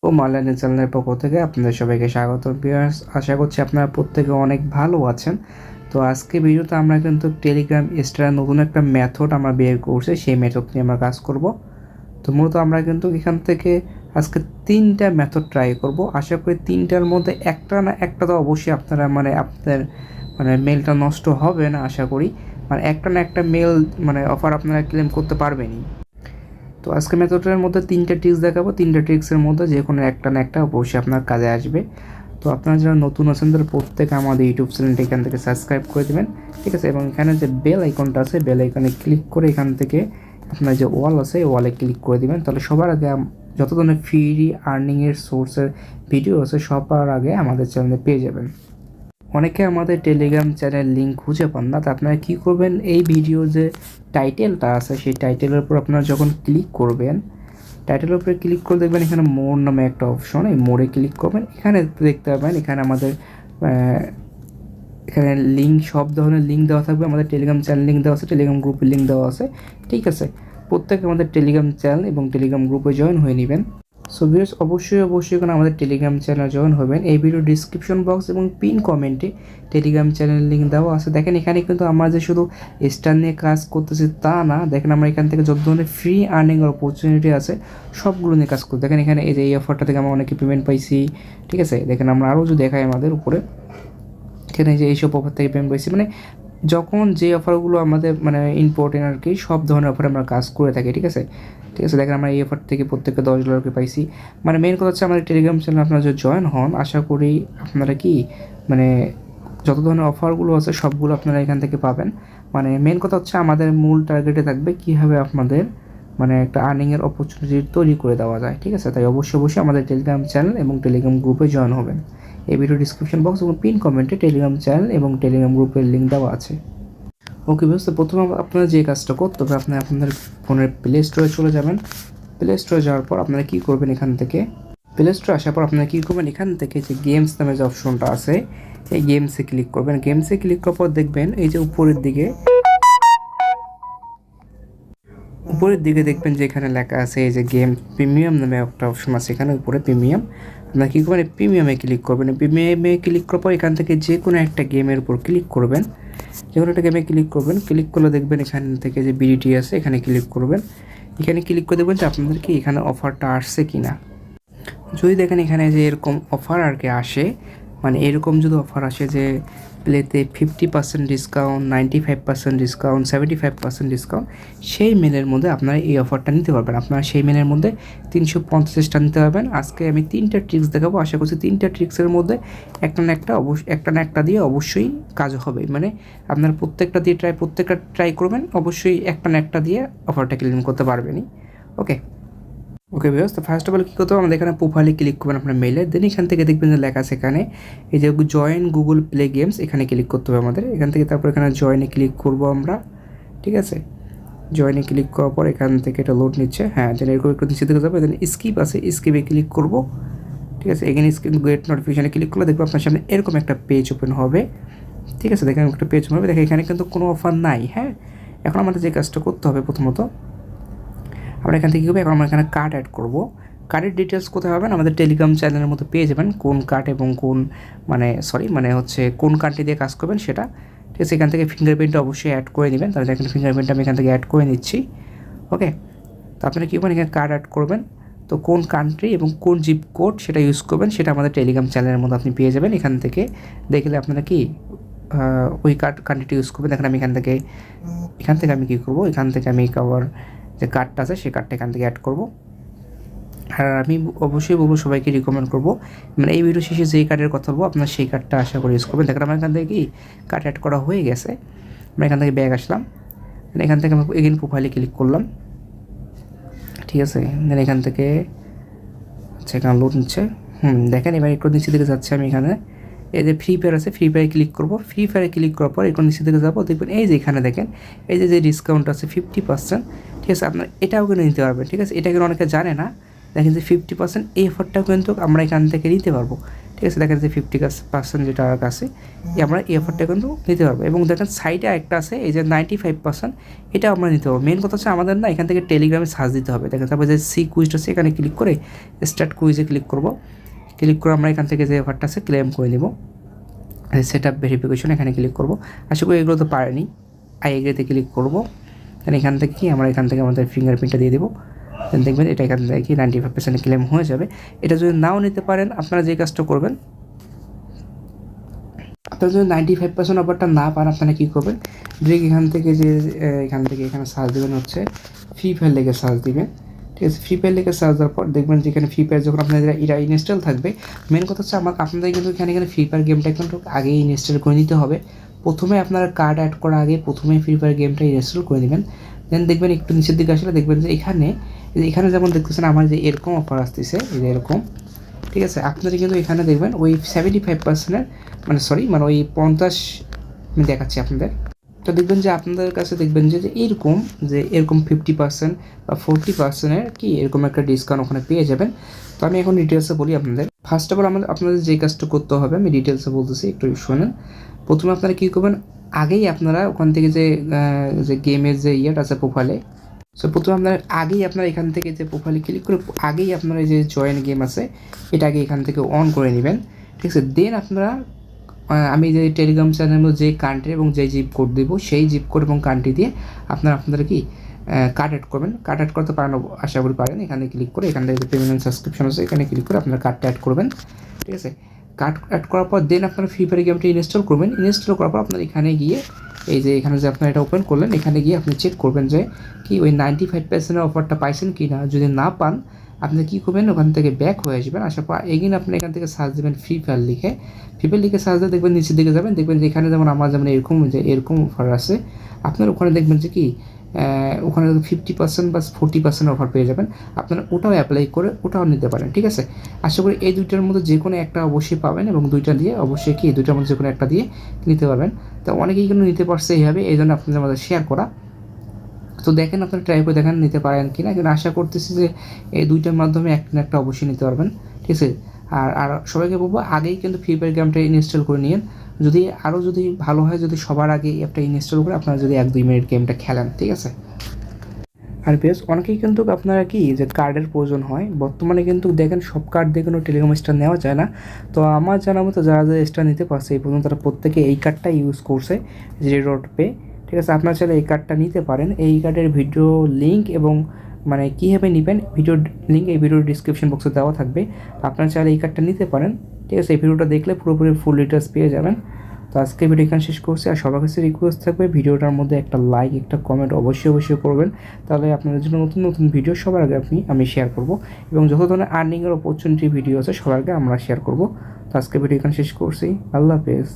ও মালানি চ্যানেলের পক্ষ থেকে আপনাদের সবাইকে স্বাগত ভিউয়ার্স। আশা করছি আপনারা প্রত্যেকে অনেক ভালো আছেন। তো আজকে ভিডিওতে আমরা কিন্তু টেলিগ্রাম এক্সট্রা নতুন একটা মেথড আমরা বের করছি, সেই মেথড নিয়ে আমরা কাজ করব। তো মূলত আমরা কিন্তু এখান থেকে আজকে 3টা মেথড ট্রাই করব। আশা করি 3টার মধ্যে একটা না একটা তো অবশ্যই আপনারা আপনাদের মেলটা নষ্ট হবে না আশা করি। একটা না একটা মেল অফার আপনারা ক্লেম করতে পারবেনই। তো আজকে মেথডের মধ্যে 3টা ট্রিক্স দেখাবো। 3টা ট্রিক্সের মধ্যে যে কোনো একটা না একটা অবশ্যই আপনার কাজে আসবে। তো আপনারা যারা নতুন আছেন তারা প্রত্যেকে আমাদের ইউটিউব চ্যানেলটি এখান থেকে সাবস্ক্রাইব করে দেবেন, ঠিক আছে। এবং এখানে যে বেল আইকনটা আছে, বেল আইকনে ক্লিক করে এখান থেকে আপনার যে ওয়াল আছে ওয়ালে ক্লিক করে দেবেন। তাহলে সবার আগে যত ধরনের ফ্রি আর্নিংয়ের সোর্সের ভিডিও আছে সবার আগে আমাদের চ্যানেলে পেয়ে যাবেন। অনেকে আমাদের টেলিগ্রাম চ্যানেল লিঙ্ক খুঁজে পান না, তো আপনারা কী করবেন, এই ভিডিও যে টাইটেলটা আছে সেই টাইটেলের উপর আপনারা যখন ক্লিক করবেন, টাইটেলের উপরে ক্লিক করে দেখবেন এখানে মোর নামে একটা অপশন, এই মোড়ে ক্লিক করবেন। এখানে দেখতে পাবেন এখানে আমাদের এখানে লিঙ্ক, সব ধরনের লিঙ্ক দেওয়া থাকবে। আমাদের টেলিগ্রাম চ্যানেল লিঙ্ক দেওয়া আছে, টেলিগ্রাম গ্রুপের লিঙ্ক দেওয়া আছে, ঠিক আছে। প্রত্যেকে আমাদের টেলিগ্রাম চ্যানেল এবং টেলিগ্রাম গ্রুপে জয়েন হয়ে নেবেন। সো ভিউয়ার্স, অবশ্যই এখানে আমাদের টেলিগ্রাম চ্যানেল জয়েন হবেন। এই ভিডিও ডিসক্রিপশন বক্স এবং পিন কমেন্টে টেলিগ্রাম চ্যানেল লিঙ্ক দেওয়া আছে। দেখেন এখানে কিন্তু আমরা যে শুধু স্টার নিয়ে কাজ করতেছি তা না, দেখেন আমরা এখান থেকে যত ধরনের ফ্রি আর্নিংয়ের অপরচুনিটি আছে সবগুলো নিয়ে কাজ করি। দেখেন এখানে এই যে এই অফারটা থেকে আমরা অনেকে পেমেন্ট পাইছি, ঠিক আছে। দেখেন আমরা আরও যদি দেখাই আমাদের উপরে, এখানে যে এইসব অফার থেকে পেমেন্ট পাইছি, যখন যে অফারগুলো আমাদের ইম্পর্টেন্ট আর কি, সব ধরনের অফারে আমরা কাজ করে থাকি, ঠিক আছে। দেখেন আমরা এই অফার থেকে প্রত্যেকে $10 করে পাইছি। মেন কথা হচ্ছে আমাদের টেলিগ্রাম চ্যানেল আপনারা যদি জয়েন হন, আশা করি আপনারা কি যত ধরনের অফারগুলো আছে সবগুলো আপনারা এখান থেকে পাবেন। মেন কথা হচ্ছে আমাদের মূল টার্গেটে থাকবে কীভাবে আপনাদের একটা আর্নিংয়ের অপরচুনিটি তৈরি করে দেওয়া যায়, ঠিক আছে। তাই অবশ্যই আমাদের টেলিগ্রাম চ্যানেল এবং টেলিগ্রাম গ্রুপে জয়েন হবেন। এই ভিডিও ডিসক্রিপশন বক্স এবং পিন কমেন্টে টেলিগ্রাম চ্যানেল এবং টেলিগ্রাম গ্রুপের লিঙ্ক দেওয়া আছে। ওকে বুঝতে, প্রথমে আপনারা যে কাজটা করতে হবে, আপনাদের ফোনের প্লে স্টোরে চলে যাবেন। প্লে স্টোরে যাওয়ার পর আপনারা কী করবেন, এখান থেকে প্লে স্টোরে আসার পর আপনারা কী করবেন, এখান থেকে যে গেমস নামে যে অপশনটা আছে এই গেমসে ক্লিক করবেন। গেমসে ক্লিক করার পর দেখবেন এই যে উপরের দিকে দেখবেন যে এখানে লেখা আছে এই যে গেম প্রিমিয়াম নামে একটা অপশন আছে, এখানে উপরে প্রিমিয়াম। আপনারা কী করবেন, প্রিমিয়ামে ক্লিক করবেন। প্রিমিয়ামে ক্লিক করার পর এখান থেকে যে কোনো একটা গেমের উপর ক্লিক করবেন। যে কোনো একটা গেমে ক্লিক করবেন। ক্লিক করলে দেখবেন এখান থেকে যে বিডিটি আছে এখানে ক্লিক করবেন। এখানে ক্লিক করে দেখবেন যে আপনাদের কি এখানে অফারটা আসছে কি না। যদি দেখেন এখানে যে এরকম অফার আর কি আসে, এরকম যদি অফার আসে যে প্লেতে 50% ডিসকাউন্ট, 95% ডিসকাউন্ট, 75% ডিসকাউন্ট, সেই মেলের মধ্যে আপনারা এই অফারটা নিতে পারবেন। আপনারা সেই মেলের মধ্যে 350টা নিতে পারবেন। আজকে আমি 3টা ট্রিক্স দেখাবো। আশা করছি 3টা ট্রিক্সের মধ্যে একটা না একটা দিয়ে অবশ্যই কাজ হবে। আপনারা প্রত্যেকটা ট্রাই করবেন, অবশ্যই একটা না একটা দিয়ে অফারটা ক্লেম করতে পারবেনই। ওকে ভিউয়ার্স, তো ফার্স্ট অফ অল কী করতে হবে, আমাদের এখানে প্রোফাইলে ক্লিক করবেন আপনার মেলে। দেন এখান থেকে দেখবেন যে লেখা আছে এখানে এই যে জয়েন গুগল প্লে গেমস, এখানে ক্লিক করতে হবে আমাদের। এখান থেকে তারপর এখানে জয়েনে ক্লিক করব আমরা, ঠিক আছে। জয়েনে ক্লিক করার পর এখান থেকে এটা লোড নিচ্ছে, হ্যাঁ। দেন এরকম একটু নিচে দিকে যাবে, দেন স্কিপ আছে, স্কিপে ক্লিক করব, ঠিক আছে। এখানে স্ক্রিন গেট নোটিফিকেশানে ক্লিক করলে দেখবো আপনার সামনে এরকম একটা পেজ ওপেন হবে, ঠিক আছে। দেখেন একটা পেজ হবে, দেখেন এখানে কিন্তু কোনো অফার নাই, হ্যাঁ। এখন আমাদের যে কাজটা করতে হবে, প্রথমত আমরা এখান থেকে কী করবো, এখন আমরা এখানে কার্ড অ্যাড করবো। কার্ডের ডিটেলস কোথায় পাবেন, আমাদের টেলিগ্রাম চ্যানেলের মধ্যে পেয়ে যাবেন কোন কার্ড এবং কোন কোন কার্ডটি দিয়ে কাজ করবেন সেটা, ঠিক আছে। এখান থেকে ফিঙ্গারপ্রিন্টটা অবশ্যই অ্যাড করে নেবেন। তাহলে দেখেন ফিঙ্গারপ্রিন্টটা আমি এখান থেকে অ্যাড করে নিচ্ছি, ওকে। তো আপনারা কী করবেন, এখানে কার্ড অ্যাড করবেন। তো কোন কান্ট্রি এবং কোন জিপ কোড সেটা ইউজ করবেন সেটা আমাদের টেলিগ্রাম চ্যানেলের মধ্যে আপনি পেয়ে যাবেন। এখান থেকে দেখলে আপনারা কি ওই কান্ট্রিটি ইউজ করবেন। দেখেন আমি এখান থেকে আমি কী করবো, এখান থেকে আমি কভার যে কার্ডটা আছে সেই কার্ডটা এখান থেকে অ্যাড করবো। আর আমি অবশ্যই বলবো, সবাইকে রিকমেন্ড করবো, এই ভিডিও শেষে যেই কার্ডের কথা বলবো আপনারা সেই কার্ডটা আশা করে ইউজ করবেন। দেখেন আমার এখান থেকে কি কার্ড অ্যাড করা হয়ে গেছে। আমরা এখান থেকে ব্যাগ আসলাম, এখান থেকে আমি এগেইন প্রোফাইলে ক্লিক করলাম, ঠিক আছে। দেন এখান থেকে আচ্ছা এখানে লোড নিচ্ছে, দেখেন এবার একটু নিচে দিকে যাচ্ছে। আমি এখানে এই যে ফ্রি ফায়ার আছে, ফ্রি ফায়ারে ক্লিক করবো। ফ্রি ফায়ারে ক্লিক করার পর একটু নিচে দিকে যাবো, দেখবেন এই যে এখানে দেখেন এই যে ডিসকাউন্ট আছে 50%, ঠিক আছে। আপনার এটাও কিন্তু নিতে পারবেন, ঠিক আছে। এটা কিন্তু অনেকে জানে না, দেখেন যে 50% এই অফারটাও কিন্তু আমরা এখান থেকে নিতে পারবো। ঠিক আছে, দেখা যাচ্ছে 50% যেটা আছে আমরা এই অফারটা কিন্তু নিতে পারবো। এবং দেখেন সাইডে একটা আছে এই যে 95%, এটা আমরা নিতে পারবো। মেন কথা হচ্ছে আমাদের না এখান থেকে টেলিগ্রামে সার্চ দিতে হবে। দেখেন তারপরে যে সি কুইজটা আছে এখানে ক্লিক করে স্টার্ট কুইজে ক্লিক করবো। ক্লিক করে আমরা এখান থেকে যে অফারটা আছে ক্লেম করে নেব। সেট আপ ভেরিফিকেশন এখানে ক্লিক করবো। আশা করি এগুলো তো পারেনি। আই এগ্রিতে ক্লিক করবো। দেন এখান থেকে কি আমরা এখান থেকে আমাদের ফিঙ্গারপ্রিন্টটা দিয়ে দেবো। দেন দেখবেন এটা এখান থেকে কি 95% ক্লেম হয়ে যাবে। এটা যদি নাও নিতে পারেন আপনারা যে কাজটা করবেন, আপনারা যদি 95% অফারটা না পান আপনারা কী করবেন, ডিরেক্ট এখান থেকে যে এখানে সার্চ দেবেন হচ্ছে ফ্রি ফায়ার লেগে সার্চ দিবেন। ঠিক আছে, ফ্রি ফায়ার লেগে সার্চ দেওয়ার পর দেখবেন যে এখানে ফ্রি ফায়ার যখন আপনাদের এটা ইনস্টল থাকবে, মেন কথা হচ্ছে আপনাদের কিন্তু এখানে ফ্রি ফায়ার গেমটা কিন্তু আগেই ইনস্টল করে নিতে হবে। প্রথমে আপনারা কার্ড অ্যাড করার আগে প্রথমে ফ্রি ফায়ার গেমটা ইনস্টল করে নেবেন। দেন দেখবেন একটু নিচের দিকে আসলে দেখবেন যে এখানে যেমন দেখতেছেন আমার যে এরকম অফার আসতেছে, এই যে এরকম। ঠিক আছে, আপনারা কিন্তু এখানে দেখবেন ওই 75%-এর মানে ওই 50 আমি দেখাচ্ছি আপনাদের। তো দেখবেন যে আপনাদের কাছে দেখবেন যে এরকম 50% বা 40%-এর কি এরকম একটা ডিসকাউন্ট ওখানে পেয়ে যাবেন। তো আমি এখন ডিটেলসে বলি আপনাদের। ফার্স্ট অফ অল আপনাদের যে কাজটা করতে হবে আমি ডিটেলসে বলতেছি, একটু শোনেন। প্রথমে আপনারা কী করবেন, আগেই আপনারা ওখান থেকে যে গেমের যে ইয়েটা আছে প্রোফাইলে, সো প্রথমে আপনারা এখান থেকে যে প্রোফাইলে ক্লিক করে আগেই আপনারা যে জয়েন গেম আছে এটা আগে এখান থেকে অন করে নেবেন। ঠিক আছে, দেন আপনারা আমি যে টেলিগ্রাম চ্যানেলের যে কান্ট্রি এবং যে জিপ কোড দেবো সেই জিপ কোড এবং কান্ট্রি দিয়ে আপনারা কি কার্ড অ্যাড করবেন। কার্ড অ্যাড করতে পারেন, আশা করি পারেন। এখানে ক্লিক করে এখান থেকে পেমেন্ট সাবস্ক্রিপশন আছে এখানে ক্লিক করে আপনারা কার্ডটা অ্যাড করবেন। ঠিক আছে, কার্ড অ্যাড করার পর দেন আপনারা ফ্রি ফায়ার গেমটা ইনস্টল করবেন। ইনস্টল করার পর আপনারা এখানে গিয়ে এখানে যে আপনারা এটা ওপেন করলেন, এখানে গিয়ে আপনি চেক করবেন যে কি ওই 95%-এর অফারটা পাইছেন কি না। যদি না পান আপনি কী করবেন, ওখান থেকে ব্যাক হয়ে আসবেন। আসার পর এগেইন আপনি এখান থেকে সার্চ দেবেন ফ্রি ফায়ার লিখে সার্চ দিয়ে দেখবেন নিচের দিকে যাবেন, দেখবেন যে এখানে যেমন আমার যেমন এরকম অফার আছে, আপনার ওখানে দেখবেন যে কি ওখানে 50% বা 40% অফার পেয়ে যাবেন। আপনারা ওটাও অ্যাপ্লাই করে ওটাও নিতে পারেন। ঠিক আছে, আশা করি এই দুইটার মধ্যে যে কোনো একটা অবশ্যই পাবেন এবং দুইটা দিয়ে অবশ্যই দুইটার মধ্যে যে কোনো একটা দিয়ে নিতে পারবেন। তো অনেকেই কিন্তু নিতে পারছে এইভাবে, এই জন্য আপনাদের মধ্যে শেয়ার করা। তো দেখেন আপনারা ট্রাই করে দেখেন নিতে পারেন কি না, কিন্তু আশা করতেছি যে এই দুইটার মাধ্যমে একটা না একটা অবশ্যই নিতে পারবেন। ঠিক আছে, আর সবাইকে বলবো আগেই কিন্তু ফ্রি ফায়ার গেমটা ইনস্টল করে নিন। যদি ভালো হয় যদি সবার আগে অ্যাপটা ইনস্টল করে আপনারা যদি 1-2 মিনিট গেমটা খেলেন। ঠিক আছে, আর বেশ অনেকেই কিন্তু আপনারা কি যে কার্ডের প্রয়োজন হয়। বর্তমানে কিন্তু দেখেন সব কার্ড দিয়ে কোনো টেলিগ্রাম স্টার নেওয়া যায় না। তো আমার জানার মতো যারা স্টার নিতে পারছে এই পর্যন্ত তারা প্রত্যেকে এই কার্ডটা ইউজ করছে, জি.পে। ঠিক আছে, আপনারা চাইলে এই কার্ডটা নিতে পারেন। এই কার্ডের ভিডিও লিঙ্ক এবং কীভাবে নেবেন ভিডিওর লিঙ্ক এই ভিডিওর ডিসক্রিপশন বক্সে দেওয়া থাকবে। আপনারা চাইলে এই কার্ডটা নিতে পারেন। ঠিক আছে, এই ভিডিওটা দেখলে পুরোপুরি ফুল ডিটেলস পেয়ে যাবেন। তো আজকে ভিডিও এখানে শেষ করছি। আর সবার কাছে রিকোয়েস্ট থাকবে ভিডিওটার মধ্যে একটা লাইক একটা কমেন্ট অবশ্যই করবেন, তাহলে আপনাদের জন্য নতুন ভিডিও সবার আগে আমি শেয়ার করব এবং যত ধরনের আর্নিংয়ের অপরচুনিটি ভিডিও আছে সবার আগে আমরা শেয়ার করব। তো আজকে ভিডিও এখানে শেষ করছি। আল্লাহ হাফেজ।